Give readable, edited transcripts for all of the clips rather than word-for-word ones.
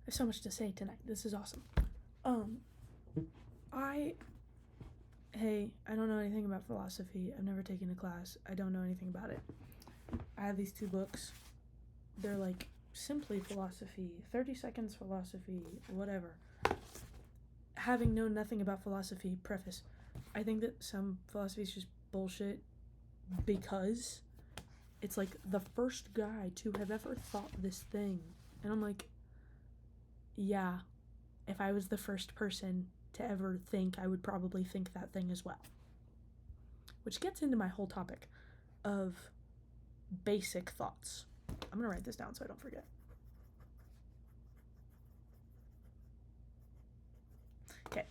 have so much to say tonight. This is awesome. I don't know anything about philosophy. I've never taken a class. I don't know anything about it. I have these 2 books. They're like simply philosophy, 30 seconds philosophy, whatever. Having known nothing about philosophy, preface, I think that some philosophy is just bullshit because it's like the first guy to have ever thought this thing. And I'm like, yeah, if I was the first person to ever think, I would probably think that thing as well. Which gets into my whole topic of basic thoughts. I'm gonna write this down so I don't forget. Okay,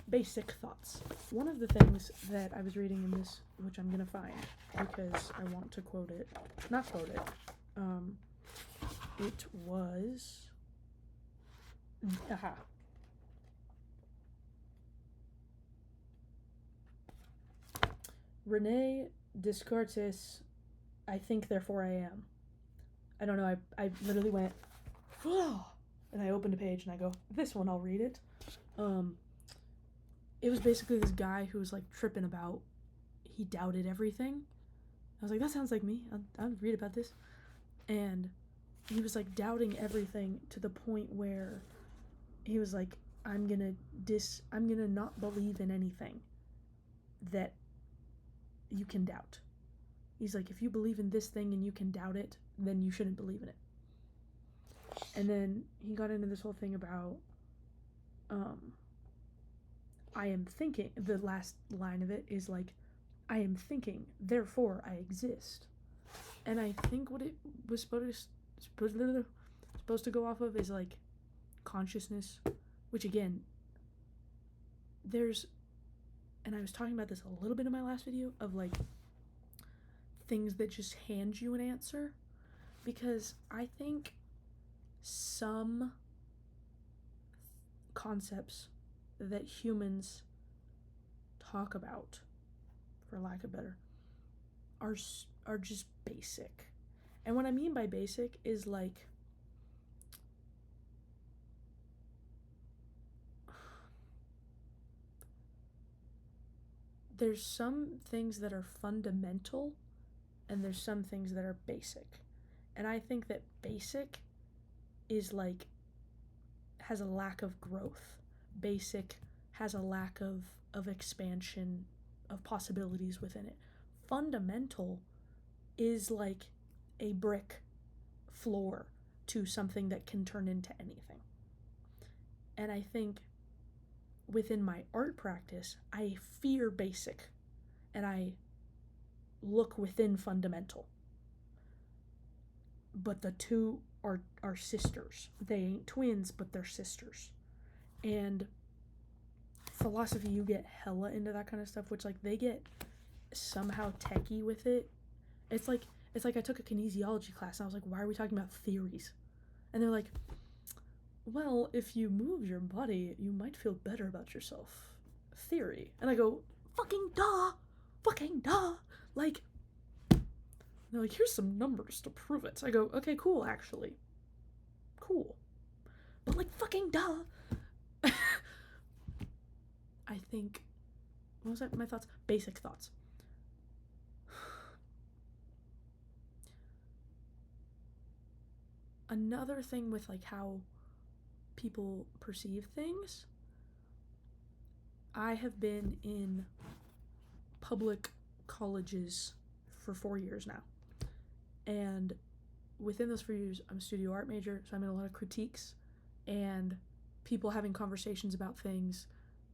basic thoughts. One of the things that I was reading in this, which I'm gonna find because I want to quote it, not quote it, it was, Rene Descartes, I think therefore I am. I don't know, I literally went, and I opened a page and I go, this one, I'll read it. It was basically this guy who was like tripping about, he doubted everything. I was like, that sounds like me. I'll read about this. And he was like doubting everything to the point where he was like, I'm gonna not believe in anything that you can doubt. He's like, if you believe in this thing and you can doubt it, then you shouldn't believe in it. And then he got into this whole thing about I am thinking, the last line of it is like, I am thinking, therefore I exist. And I think what it was supposed to go off of is like consciousness, which again, and I was talking about this a little bit in my last video, of like things that just hand you an answer, because I think some concepts that humans talk about, for lack of better, are just basic. And what I mean by basic is like, there's some things that are fundamental and there's some things that are basic. And I think that basic is like, has a lack of growth. Basic has a lack of expansion, of possibilities within it. Fundamental is like a brick floor to something that can turn into anything. And I think within my art practice, I fear basic and I look within fundamental. But the two are sisters. They ain't twins, but they're sisters. And philosophy, you get hella into that kind of stuff, which like they get somehow techie with it. It's like I took a kinesiology class and I was like, why are we talking about theories? And they're like, well, if you move your body, you might feel better about yourself. Theory. And I go, fucking duh. Like, they're like, here's some numbers to prove it. I go, okay, cool, actually. Cool. But like, fucking duh. I think, what was that? My thoughts? Basic thoughts. Another thing with like how people perceive things, I have been in public colleges for 4 years now. And within those 4 years, I'm a studio art major, so I'm in a lot of critiques and people having conversations about things,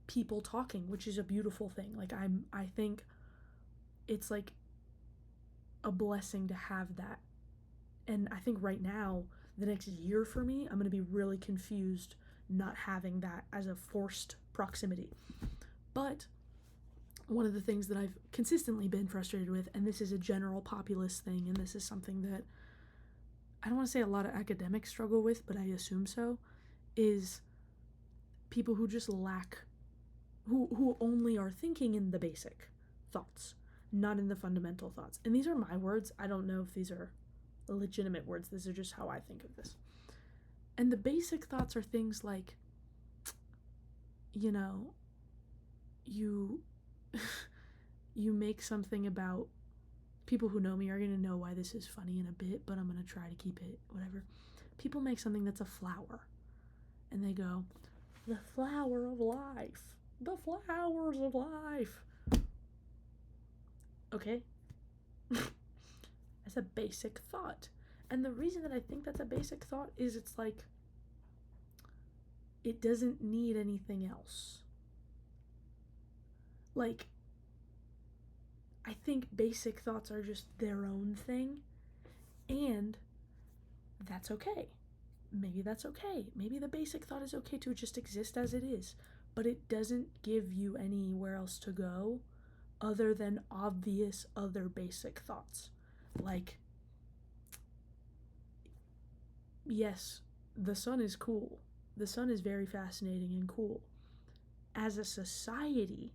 people talking, which is a beautiful thing. Like I think it's like a blessing to have that. And I think right now, the next year for me, I'm going to be really confused not having that as a forced proximity. But one of the things that I've consistently been frustrated with, and this is a general populist thing, and this is something that I don't want to say a lot of academics struggle with, but I assume so, is people who just lack, who only are thinking in the basic thoughts, not in the fundamental thoughts. And these are my words. I don't know if these are legitimate words. These are just how I think of this. And the basic thoughts are things like, you know, you you make something about, people who know me are going to know why this is funny in a bit, but I'm going to try to keep it whatever. People make something that's a flower and they go, the flower of life, the flowers of life. Okay. That's a basic thought. And the reason that I think that's a basic thought is it's like, it doesn't need anything else. Like, I think basic thoughts are just their own thing, and that's okay. Maybe that's okay. Maybe the basic thought is okay to just exist as it is, but it doesn't give you anywhere else to go other than obvious other basic thoughts. Like, yes, the sun is cool. The sun is very fascinating and cool. As a society,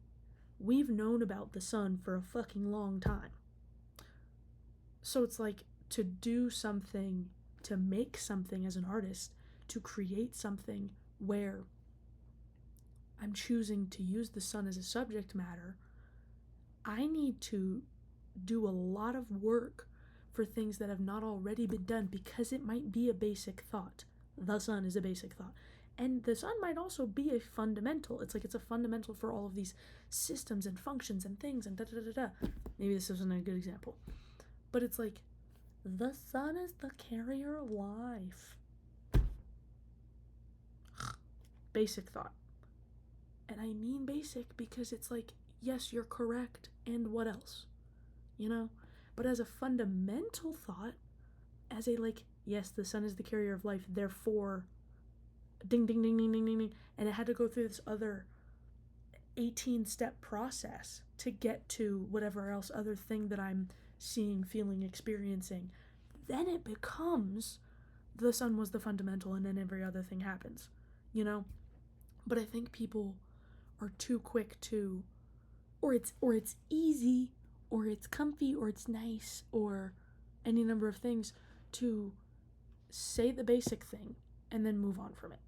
we've known about the sun for a fucking long time. So it's like, to do something, to make something as an artist, to create something where I'm choosing to use the sun as a subject matter, I need to do a lot of work for things that have not already been done, because it might be a basic thought. The sun is a basic thought. And the sun might also be a fundamental. It's like, it's a fundamental for all of these systems and functions and things and da da da da. Maybe this isn't a good example. But it's like, the sun is the carrier of life. Basic thought. And I mean basic because it's like, yes, you're correct, and what else? You know? But as a fundamental thought, as a like, yes, the sun is the carrier of life, therefore, ding, ding, ding, ding, ding, ding, ding, and it had to go through this other 18-step process to get to whatever else other thing that I'm seeing, feeling, experiencing. Then it becomes, the sun was the fundamental, and then every other thing happens, you know? But I think people are too quick to, or it's easy, or it's comfy, or it's nice, or any number of things, to say the basic thing and then move on from it.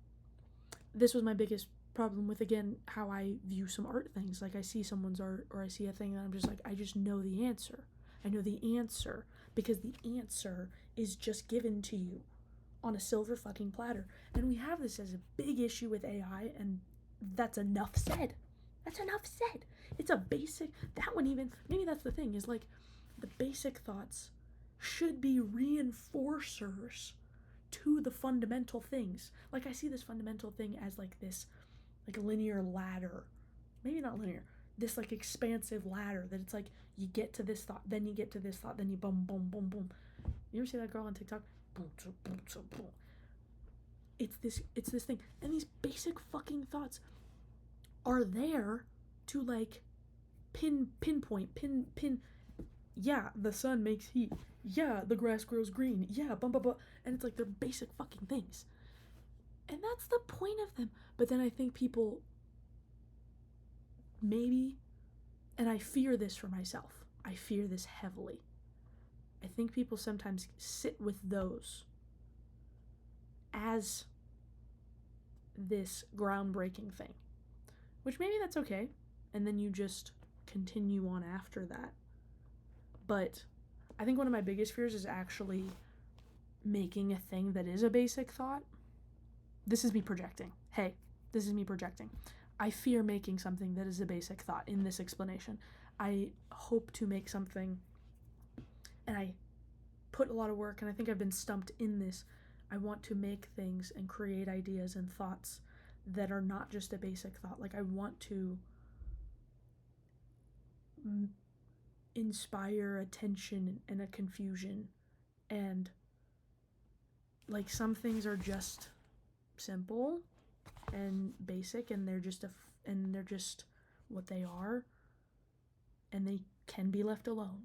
This was my biggest problem with, again, how I view some art things. Like, I see someone's art, or I see a thing, and I'm just like, I just know the answer. I know the answer because the answer is just given to you on a silver fucking platter. And we have this as a big issue with AI, and that's enough said. That's enough said. It's a basic, that one even, maybe that's the thing, is like, the basic thoughts should be reinforcers to the fundamental things. Like, I see this fundamental thing as like this, like a linear ladder. Maybe not linear. This like expansive ladder that it's like, you get to this thought, then you get to this thought, then you boom, boom, boom, boom. You ever see that girl on TikTok? Boom, boom, boom, boom. It's this thing. And these basic fucking thoughts are there to like pinpoint. Yeah, the sun makes heat. Yeah, the grass grows green. Yeah, bum bum bum. And it's like, they're basic fucking things. And that's the point of them. But then I think people, maybe, and I fear this for myself, I fear this heavily, I think people sometimes sit with those as this groundbreaking thing, which maybe that's okay, and then you just continue on after that. But I think one of my biggest fears is actually making a thing that is a basic thought. This is me projecting. Hey, this is me projecting. I fear making something that is a basic thought in this explanation. I hope to make something, and I put a lot of work, and I think I've been stumped in this. I want to make things and create ideas and thoughts that are not just a basic thought. Like, I want to inspire attention and a confusion, and like, some things are just simple and basic, and they're just what they are, and they can be left alone.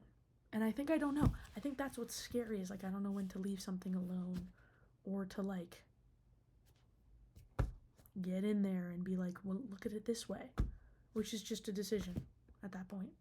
And I think, I don't know, I think that's what's scary, is like, I don't know when to leave something alone, or to like get in there and be like, well, look at it this way, which is just a decision at that point.